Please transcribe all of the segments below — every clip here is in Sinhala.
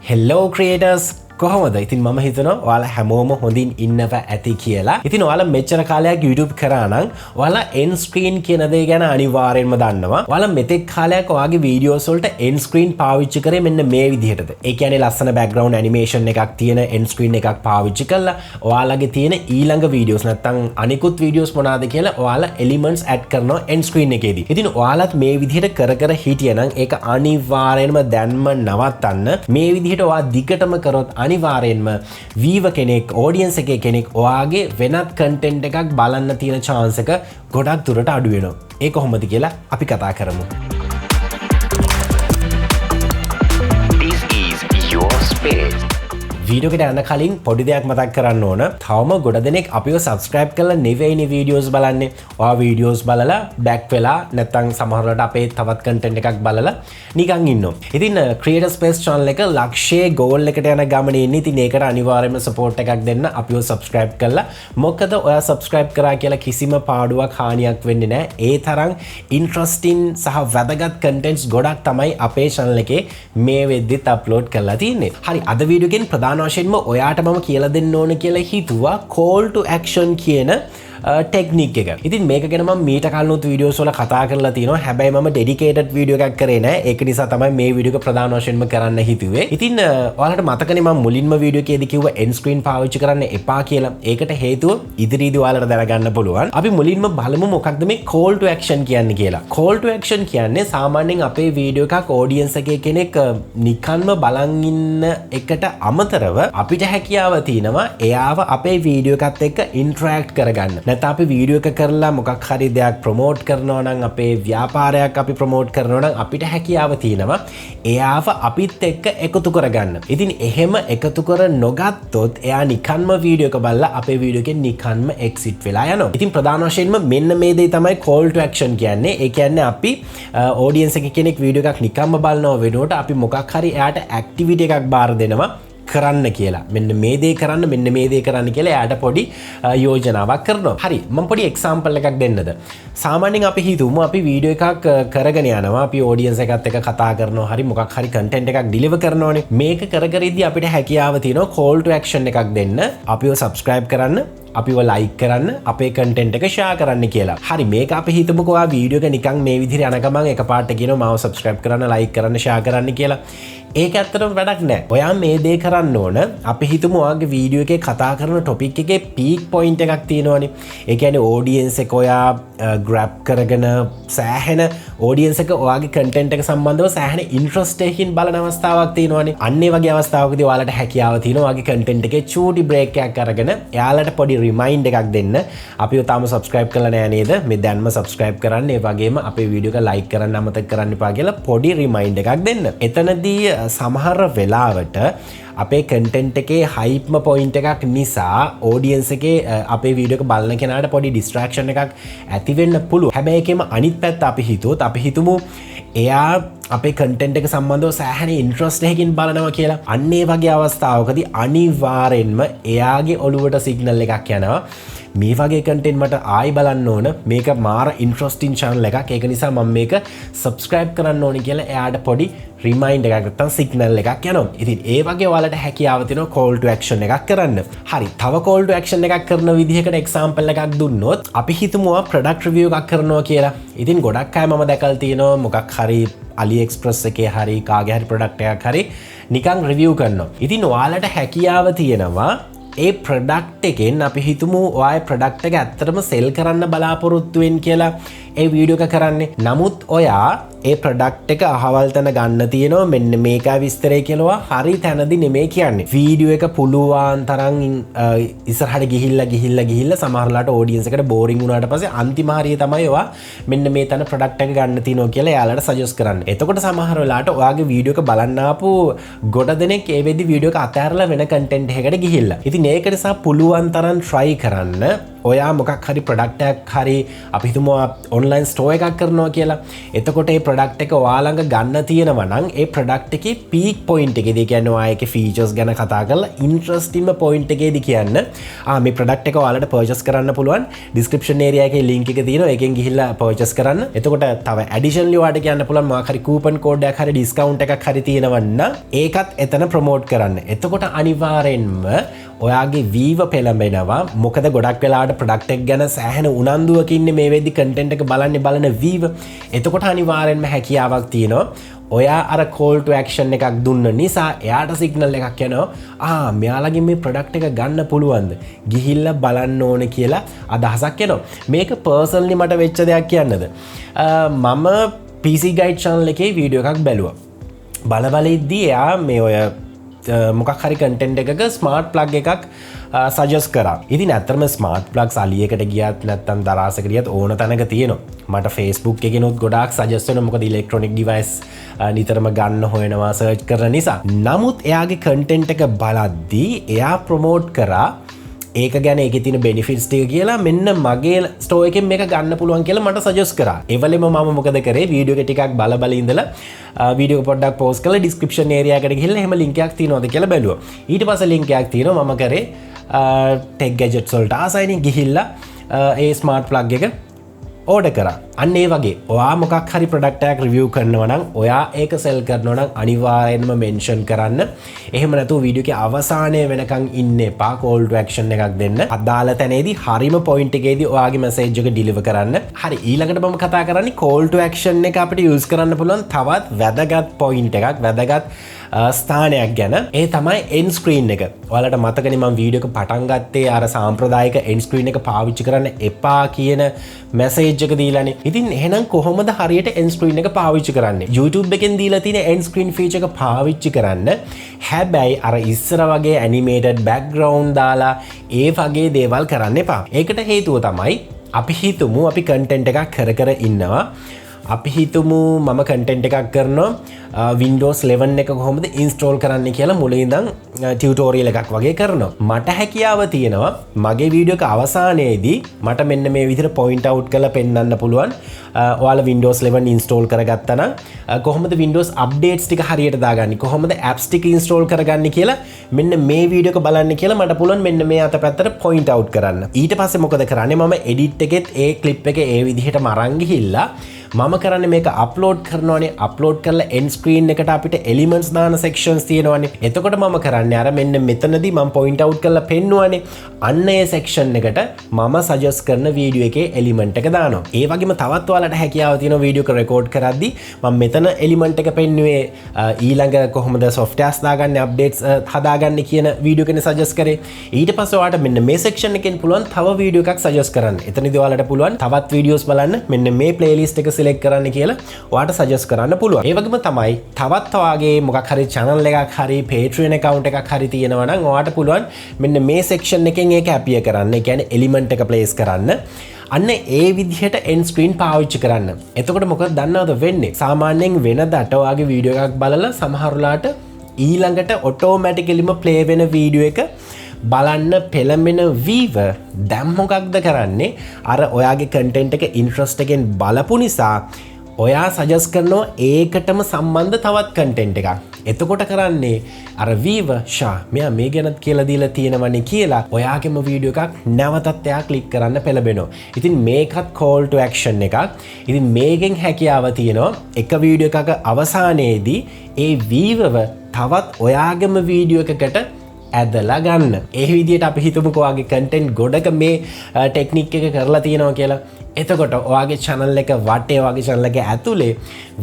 Hello creators! කොහොමද? ඉතින් මම හිතනවා ඔයාලා හැමෝම හොඳින් ඉන්නවා ඇති කියලා. ඉතින් ඔයාලා මෙච්චර කාලයක් YouTube කරා නම් ඔයාලා end screen කියන දේ ගැන අනිවාර්යෙන්ම දන්නවා. ඔයාලා මෙතෙක් කාලයක් ඔයාගේ videos වලට end screen පාවිච්චි කරේ මෙන්න මේ විදිහටද. ඒ කියන්නේ ලස්සන background animation එකක් තියෙන end screen එකක් පාවිච්චි කරලා ඔයාලගේ තියෙන ඊළඟ videos නැත්තම් අනිකුත් videos මොනවාද කියලා ඔයාලා elements add කරනවා end screen එකේදී. ඉතින් ඔයාලත් මේ විදිහට කර හිටියනම් ඒක අනිවාර්යෙන්ම දැන්ම නවත්තන්න. මේ විදිහට ඔයා දිගටම කරොත් අනිවාර්යෙන්ම වීවර් කෙනෙක් ඔඩියන්ස් එකේ කෙනෙක් ඔයාගේ වෙනත් කන්ටෙන්ට් එකක් බලන්න තියෙන chance එක ගොඩක් දුරට අඩු වෙනවා. ඒක කොහොමද කියලා අපි කතා කරමු. This is your space. Video එකට යන්න කලින් පොඩි දෙයක් මතක් කරන්න ඕන. තවම ගොඩ දෙනෙක් අපිව subscribe කරලා නෙවෙයිනේ වීඩියෝස් බලන්නේ. ඔයා වීඩියෝස් බලලා back වෙලා නැත්නම් සමහර වෙලාවට අපේ තවත් content එකක් බලලා නිකන් ඉන්නවා. ඉතින් creator space channel එක ලක්ෂයේ goal එකට යන ගමනේ ඉන්නේ. ඉතින් ඒකට අනිවාර්යයෙන්ම support එකක් දෙන්න අපිව subscribe කරලා. මොකද ඔයා subscribe කරා කියලා කිසිම පාඩුවක් හානියක් වෙන්නේ නැහැ. ඒ තරම් interesting සහ වැදගත් contents ගොඩක් තමයි අපේ channel එකේ මේ වෙද්දිත් upload කරලා තියෙන්නේ. හරි අද වීඩියෝ එකෙන් ප්‍රධාන වශයෙන්ම ඔයාට මම කියලා දෙන්න ඕන කියලා හිතුවා call to action කියන ටෙක්නික් එක. ඉතින් මේක ගැන මම මීට කලිනුත් වීඩියෝස් වල කතා කරලා තියෙනවා. හැබැයි මම ඩෙඩිකේටඩ් වීඩියෝ එකක් කරේ නැහැ. ඒක නිසා තමයි මේ වීඩියෝ එක ප්‍රධාන වශයෙන්ම කරන්න හිතුවේ. ඉතින් ඔයාලට මතකනේ මම මුලින්ම වීඩියෝ එකේදී කිව්වා end screen පාවිච්චි කරන්න එපා කියලා. ඒකට හේතුව ඉදිරියේදී ඔයාලට දැනගන්න පුළුවන්. අපි මුලින්ම බලමු මොකක්ද මේ call to action කියන්නේ කියලා. call to action කියන්නේ සාමාන්‍යයෙන් අපේ වීඩියෝ එකක් ඔඩියන්ස් එකේ කෙනෙක් නිකන්ම බලන් ඉන්න එකට අමතරව අපිට හැකියාව තියෙනවා එයාව අපේ වීඩියෝ එකත් එක්ක interact කරගන්න. නැත්නම් අපි වීඩියෝ එක කරලා මොකක් හරි දෙයක් ප්‍රොමෝට් කරනවා නම් අපේ ව්‍යාපාරයක් අපි ප්‍රොමෝට් කරනවා නම් අපිට හැකියාව තියෙනවා එයාව අපිත් එක්ක එකතු කරගන්න. ඉතින් එහෙම එකතු කර නොගත්තොත් එයා නිකන්ම වීඩියෝ එක බලලා අපේ වීඩියෝ එකෙන් නිකන්ම එක්සිට් වෙලා යනවා. ඉතින් ප්‍රධාන වශයෙන්ම මෙන්න මේ දේ තමයි call to action කියන්නේ. ඒ කියන්නේ අපි ඔඩියන්ස් එකේ කෙනෙක් වීඩියෝ එකක් නිකන්ම බලනවා වෙනුවට අපි මොකක් හරි එයාට ඇක්ටිවිටි එකක් බාර දෙනවා කරන්න කියලා. මෙන්න මේ දේ කරන්න මෙන්න මේ දේ කරන්න කියලා එයාට පොඩි යෝජනාවක් කරනවා. හරි මම පොඩි එක්සැම්පල් එකක් දෙන්නද? සාමාන්‍යයෙන් අපි හිතමු අපි වීඩියෝ එකක් කරගෙන යනවා. අපි ඔඩියන්ස් එකත් එක්ක කතා කරනවා. හරි මොකක් හරි කන්ටෙන්ට් එකක් ඩිලිවර් කරනවානේ. මේක කර ඉද්දි අපිට හැකියාව තියෙනවා call to action එකක් දෙන්න. අපිව subscribe කරන්න. අපිව like කරන්න අපේ content එක share කරන්න කියලා. හරි මේක අපි හිතමුකෝ ආ වීඩියෝ එක නිකන් මේ විදිහට යන ගමන් එකපාරට කියනවා මාව subscribe කරන්න like කරන්න share කරන්න කියලා. ඒක ඇත්තටම වැඩක් නෑ. ඔයා මේ දේ කරන්න ඕන. අපි හිතමු ඔයාගේ වීඩියෝ එකේ කතා කරන topic එකේ peak point එකක් තියෙනවනේ. ඒ කියන්නේ audience එක ඔයා grab කරගෙන සෑහෙන audience එක ඔයාගේ content එක සම්බන්ධව සෑහෙන interest එකකින් බලන අවස්ථාවක් තියෙනවනේ. අන්න ඒ වගේ අවස්ථාවකදී ඔයාලට හැකියාව තියෙනවා ඔයාගේ content එකේ චූටි break එකක් අරගෙන එයාලට පොඩි remind එකක් දෙන්න. අපිව තාම subscribe කරලා නෑ නේද? මේ දැන්ම subscribe කරන්න. ඒ වගේම අපේ වීඩියෝ එක like කරන්න අමතක කරන්න එපා කියලා පොඩි remind එකක් දෙන්න. එතනදී සමහර වෙලාවට අපේ content එකේ hype point එකක් නිසා audience එකේ අපේ වීඩියෝ එක බලන කෙනාට පොඩි distraction එකක් ඇති වෙන්න පුළුවන්. හැබැයි ඒකෙම අනිත් පැත්ත අපි හිතමු එයා අපේ content එක සම්බන්ධව සෑහෙන interest එකකින් බලනවා කියලා. අන්න ඒ වගේ අවස්ථාවකදී අනිවාර්යෙන්ම එයාගේ ඔළුවට signal එකක් යනවා. මේ වගේ content මට ආයි බලන්න ඕන. මේක මාර interesting channel එකක්. ඒක නිසා මම මේක subscribe කරන්න ඕනේ කියලා එයාට පොඩි remind එකක් නැත්තම් signal එකක් යනවා. ඉතින් ඒ වගේ ඔයාලට හැකියාව තියෙනවා call to action එකක් කරන්න. හරි. තව call to action එකක් කරන විදිහකට example එකක් දුන්නොත් අපි හිතමු product review එකක් කරනවා කියලා. ඉතින් ගොඩක් අය මම දැකලා තියෙනවා මොකක් හරි AliExpress එකේ හරි කාගේ හරි product එකක් හරි නිකන් review කරනවා. ඉතින් ඔයාලට හැකියාව තියෙනවා ඒ ප්‍රොඩක්ට් එකෙන් අපි හිතමු ඔයාගේ ප්‍රොඩක්ට් එක ඇත්තටම සෙල් කරන්න බලාපොරොත්තු වෙන්න කියලා ඒ වීඩියෝ එක කරන්නේ. නමුත් ඔයා ඒ ප්‍රොඩක්ට් එක අහවල් තැන ගන්න තියෙනවා මෙන්න මේකයි විස්තරය කියලා හරි තැනදී නෙමෙයි කියන්නේ. වීඩියෝ එක පුළුවන් තරම් ඉස්සරහට ගිහිල්ලා සමහරලාට ඔඩියන්ස් එකට බෝරින් වුණාට පස්සේ අන්තිම හරිය තමයි ඔයා මෙන්න මේ තැන ප්‍රොඩක්ට් එක ගන්න තියෙනවා කියලා එයාලට සජෙස්ට් කරන්න. එතකොට සමහර වෙලාවට ඔයාගේ වීඩියෝ එක බලන්න ආපු ගොඩ දෙනෙක් ඒ වෙද්දි වීඩියෝ එක අතහැරලා වෙන කන්ටෙන්ට් එකකට ගිහිල්ලා. ඉතින් ඒක නිසා පුළුවන් තරම් try කරන්න ඔයා මොකක් හරි ප්‍රොඩක්ට් එකක් හරි අපි හිතමු ඔන්ලයින් ස්ටෝර් එකක් කරනවා කියලා. එතකොට ඒ ප්‍රොඩක්ට් එක ඔයා ළඟ ගන්න තියෙනවා නම් ඒ ප්‍රොඩක්ට් එකේ පීක් පොයින්ට් එකේදී කියන්නේ ඔයා ඒකේ ෆීචර්ස් ගැන කතා කරලා ඉන්ටරෙස්ටිංම පොයින්ට් එකේදී කියන්න මේ ප්‍රොඩක්ට් එක ඔයාලට පර්චේස් කරන්න පුළුවන්. ඩිස්ක්‍රිප්ෂන් ඒරියා එකේ ලින්ක් එක තියෙනවා. ඒකෙන් ගිහිල්ලා පර්චේස් කරන්න. එතකොට තව ඇඩිෂනලි ඔයාලට කියන්න පුළුවන් මොකක් හරි කූපන් කෝඩ් එකක් හරි ඩිස්කවුන්ට් එකක් හරි තියෙනවා නම් ඒකත් එතන ප්‍රොමෝට් කරන්න. එතකොට අනිවාර්යෙන්ම ඔයාගේ වීව පෙළඹෙනවා. මොකද ගොඩක් වෙලාවට ප්‍රොඩක්ට් එක ගැන සෑහෙන උනන්දුවකින් ඉන්නේ මේ වෙද්දි කන්ටෙන්ට් එක බලන වීව. එතකොට අනිවාර්යෙන්ම හැකියාවක් තියෙනවා. ඔයා අර call to action එකක් දුන්න නිසා එයාට සිග්නල් එකක් යනවා මෙයාලගේ මේ ප්‍රොඩක්ට් එක ගන්න පුළුවන්ද ගිහිල්ලා බලන්න ඕනේ කියලා අදහසක් එනවා. මේක පර්සනලි මට වෙච්ච දෙයක් කියන්නද මම PC guide channel එකේ වීඩියෝ එකක් බැලුවා. බලබලෙද්දී එයා මේ ඔය මොකක් හරි කන්ටෙන්ට් එකක ස්මාර්ට් ප්ලග් එකක් සජස් කරා. ඉතින් ඇත්තටම ස්මාර්ට් ප්ලග්ස් අලියකට ගියත් නැත්නම් දරාසකට ගියත් ඕන තැනක තියෙනවා. මට Facebook එකේනොත් ගොඩාක් සජස් වෙනවා මොකද ඉලෙක්ට්‍රොනික ඩිවයිස් නිතරම ගන්න හොයනවා සර්ච් කරන නිසා. නමුත් එයාගේ කන්ටෙන්ට් එක බලද්දී එයා ප්‍රොමෝට් කරා ඒක ගැන ඒකේ තියෙන බෙනිෆිට්ස් ටික කියලා මෙන්න මගේ ස්ටෝර් එකෙන් මේක ගන්න පුළුවන් කියලා මට සජෙස්ට් කරා. ඒවලෙම මම මොකද කරේ වීඩියෝ එක ටිකක් බල ඉඳලා වීඩියෝ පොඩ්ඩක් පෝස් කරලා ඩිස්ක්‍රිප්ෂන් ඒරියා එකට ගිහිල්ලා එහෙම ලින්ක් එකක් තියෙනවද කියලා බැලුවා. ඊට පස්සේ ලින්ක් එකක් තියෙනවා මම කරේ ටෙක් ගැජට්ස් වලට ආසයින් ගිහිල්ලා ඒ ස්මාර්ට් ප්ලග් එක ඕඩර් කරා. අන්න ඒ වගේ ඔයා මොකක් හරි ප්‍රොඩක්ට් එකක් රිවිව් කරනවා නම් ඔයා ඒක සෙල් කරනවා නම් අනිවාර්යෙන්ම මෙන්ෂන් කරන්න. එහෙම නැතුව වීඩියෝ එකේ අවසානයේ වෙනකන් ඉන්න එපා. කෝල් ටු ඇක්ෂන් එකක් දෙන්න. අදාළ තැනේදී හරිම පොයින්ට් එකේදී ඔයාගේ මැසේජ් එක ඩිලිවර් කරන්න. හරි ඊළඟට මම කතා කරන්නේ කෝල් ටු ඇක්ෂන් එක අපිට යූස් කරන්න පුළුවන් තවත් වැදගත් පොයින්ට් එකක් වැදගත් ස්ථානයක් ගැන. ඒ තමයි end screen එක. ඔයාලට මතකනේ මම වීඩියෝ එක පටන් ගත්තේ අර සාම්ප්‍රදායික end screen එක පාවිච්චි කරන්න එපා කියන මැසේජ් එක දීලානේ. ඉතින් එහෙනම් කොහොමද හරියට end screen එක පාවිච්චි කරන්නේ? YouTube එකෙන් දීලා තියෙන end screen feature එක පාවිච්චි කරන්න. හැබැයි අර ඉස්සර වගේ animated background දාලා ඒ වගේ දේවල් කරන්න එපා. ඒකට හේතුව තමයි අපි හිතමු අපි content එකක් කර ඉන්නවා. අපි හිතමු මම කන්ටෙන්ට් එකක් කරනවා Windows 11 එක කොහොමද ඉන්ස්ටෝල් කරන්න කියලා මුලින් ඉඳන් ටියුටෝරියල් එකක් වගේ කරනවා. මට හැකියාව තියෙනවා මගේ වීඩියෝ එක අවසානයේදී මට මෙන්න මේ විදිහට පොයින්ට් අවුට් කරලා පෙන්වන්න පුළුවන්. ඔයාලා Windows 11 ඉන්ස්ටෝල් කරගත්තා නම් කොහොමද Windows updates ටික හරියට දාගන්නේ කොහොමද apps ටික ඉන්ස්ටෝල් කරගන්නේ කියලා මෙන්න මේ වීඩියෝ එක බලන්න කියලා මට පුළුවන් මෙන්න මේ අතපැත්තට පොයින්ට් අවුට් කරන්න. ඊට පස්සේ මොකද කරන්නේ මම එඩිට් එකෙත් ඒ ක්ලිප් එක ඒ විදිහටම අරන් ගිහිල්ලා මම කරන්නේ මේක අප්ලෝඩ් කරනවානේ. අප්ලෝඩ් කරලා end screen එකට අපිට elements දාන sections තියෙනවානේ. එතකොට මම කරන්නේ අර මෙන්න මෙතනදී මම point out කරලා පෙන්නුවානේ. අන්න ඒ section එකට මම suggest කරන වීඩියෝ එකේ element එක දානවා. ඒ වගේම තවත් ඔයාලට හැකියාව තියෙනවා වීඩියෝ එක record කරද්දී මම මෙතන element එක පෙන්නුවේ ඊළඟ කොහොමද softwares දාගන්නේ updates හදාගන්නේ කියන වීඩියෝ එකනේ suggest කරේ. ඊට පස්සේ ඔයාලට මෙන්න මේ section එකෙන් පුළුවන් තව වීඩියෝ එකක් suggest කරන්න. එතනදී ඔයාලට පුළුවන් තවත් videos බලන්න මෙන්න මේ playlist එක select කරන්න කියලා ඔයාට suggest කරන්න පුළුවන්. ඒ වගේම තමයි තවත් ඔයාගේ මොකක් හරි channel එකක් හරි Patreon account එකක් හරි තියෙනවා නම් ඔයාට පුළුවන් මෙන්න මේ section එකෙන් ඒක appear කරන්න. ඒ කියන්නේ element එක place කරන්න. අන්න ඒ විදිහට end screen පාවිච්චි කරන්න. එතකොට මොකද දන්නවද වෙන්නේ? සාමාන්‍යයෙන් වෙනදට ඔයාගේ වීඩියෝ එකක් බලලා සමහරලාට ඊළඟට automaticallyම play වෙන වීඩියෝ එක බලන්න පෙළඹෙන වීවර් දැන් මොකක්ද කරන්නේ අර ඔයාගේ කන්ටෙන්ට් එක ඉන්ට්‍රස්ට් එකෙන් බලපු නිසා ඔයා සජෙස්ට් කරනවා ඒකටම සම්බන්ධ තවත් කන්ටෙන්ට් එකක්. එතකොට කරන්නේ අර වීවර් මෙයා මේ ගැනත් කියලා දීලා තියෙනවනේ කියලා ඔයාගේම වීඩියෝ එකක් නැවතත් එයා ක්ලික් කරන්න පෙළඹෙනවා. ඉතින් මේකත් call to action එකක්. ඉතින් මේකෙන් හැකියාව තියෙනවා එක වීඩියෝ එකක අවසානයේදී ඒ වීවර් තවත් ඔයාගේම වීඩියෝ එකකට ඇදලා ගන්න. ඒ විදිහට අපි හිතමුකෝ ඔයාගේ කන්ටෙන්ට් ගොඩක මේ ටෙක්නික් එක කරලා තියෙනවා කියලා. එතකොට ඔයාගේ channel එක වටේ ඔයාගේ channel එක ඇතුලේ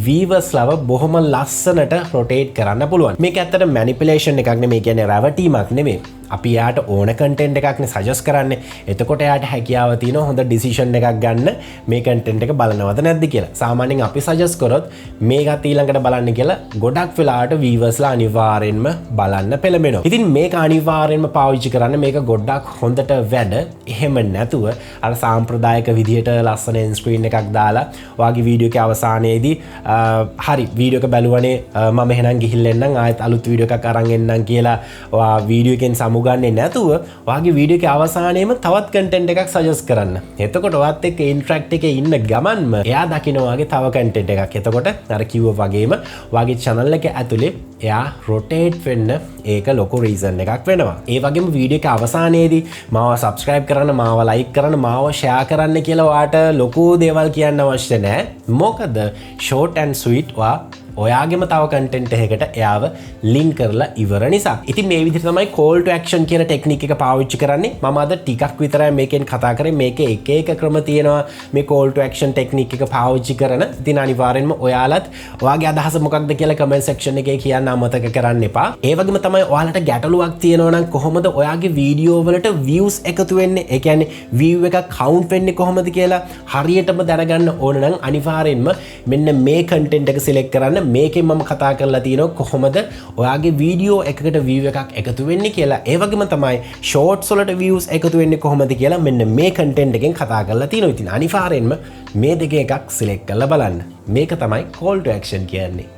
viewers ලව බොහොම ලස්සනට rotate කරන්න පුළුවන්. මේක ඇත්තට manipulation එකක් නෙමෙයි. කියන්නේ රැවටීමක් නෙමෙයි. අපි යාට ඕන කන්ටෙන්ට් එකක් නේ සජෙස්ට් කරන්නේ. එතකොට යාට හැකියාව තියෙනවා හොඳ ඩිසිෂන් එකක් ගන්න මේ කන්ටෙන්ට් එක බලනවද නැද්ද කියලා. සාමාන්‍යයෙන් අපි සජෙස්ට් කරොත් මේකත් ඊළඟට බලන්න කියලා ගොඩක් වෙලාවට viewers-ලා අනිවාර්යෙන්ම බලන්න පෙළඹෙනවා. ඉතින් මේක අනිවාර්යෙන්ම පාවිච්චි කරන්න මේක ගොඩක් හොඳට වැඩ. එහෙම නැතුව අර සාම්ප්‍රදායික විදියට ලස්සන end screen එකක් දාලා ඔයාගේ වීඩියෝ එකේ අවසානයේදී හරි වීඩියෝ එක බැලුවනේ මම එහෙනම් ගිහිල්ලා එන්නම් ආයෙත් අලුත් වීඩියෝ එකක් අරන් එන්නම් කියලා ඔයා වීඩියෝ එකෙන් සමුගන්නේ නැතුව ඔයාගේ වීඩියෝ එකේ අවසානයේම තවත් content එකක් suggest කරන්න. එතකොට ඔයත් එක්ක interact එකේ ඉන්න ගමන්ම එයා දකින්න ඔයාගේ තව content එකක්. එතකොට අර කිව්වා වගේම ඔයාගේ channel එක ඇතුලේ එයා rotate වෙන්න ඒක ලොකු reason එකක් වෙනවා. ඒ වගේම වීඩියෝ එක අවසානයේදී මාව subscribe කරන්න, මාව like කරන්න, මාව share කරන්න කියලා ඔයාට ලොකු දේවල් කියන්න අවශ්‍ය නැහැ. මොකද short and sweet ඔයාගේම තව content එකකට එයාව link කරලා ඉවර නිසා. ඉතින් මේ විදිහට තමයි call to action කියන ටෙක්නික් එක පාවිච්චි කරන්නේ. මම අද ටිකක් විතරයි මේකෙන් කතා කරේ. මේකේ එක එක ක්‍රම තියෙනවා මේ call to action ටෙක්නික් එක පාවිච්චි කරන. ඉතින් අනිවාර්යෙන්ම ඔයාලත් ඔයාගේ අදහස මොකක්ද කියලා comment section එකේ කියන්න අමතක කරන්න එපා. ඒ වගේම තමයි ඔයාලට ගැටලුවක් තියෙනවා නම් කොහොමද ඔයාගේ වීඩියෝ වලට views එකතු වෙන්නේ? ඒ කියන්නේ view එක count වෙන්නේ කොහොමද කියලා හරියටම දැනගන්න ඕන නම් අනිවාර්යෙන්ම මෙන්න මේ content එක select කරන්න. මේකෙන් මම කතා කරලා තියෙනවා කොහොමද ඔයාගේ වීඩියෝ එකකට view එකක් එකතු වෙන්නේ කියලා. ඒ වගේම තමයි shorts වලට views එකතු වෙන්නේ කොහොමද කියලා මෙන්න මේ content එකෙන් කතා කරලා තියෙනවා. ඉතින් අනිවාර්යෙන්ම මේ දෙකේ එකක් select කරලා බලන්න. මේක තමයි call to action කියන්නේ.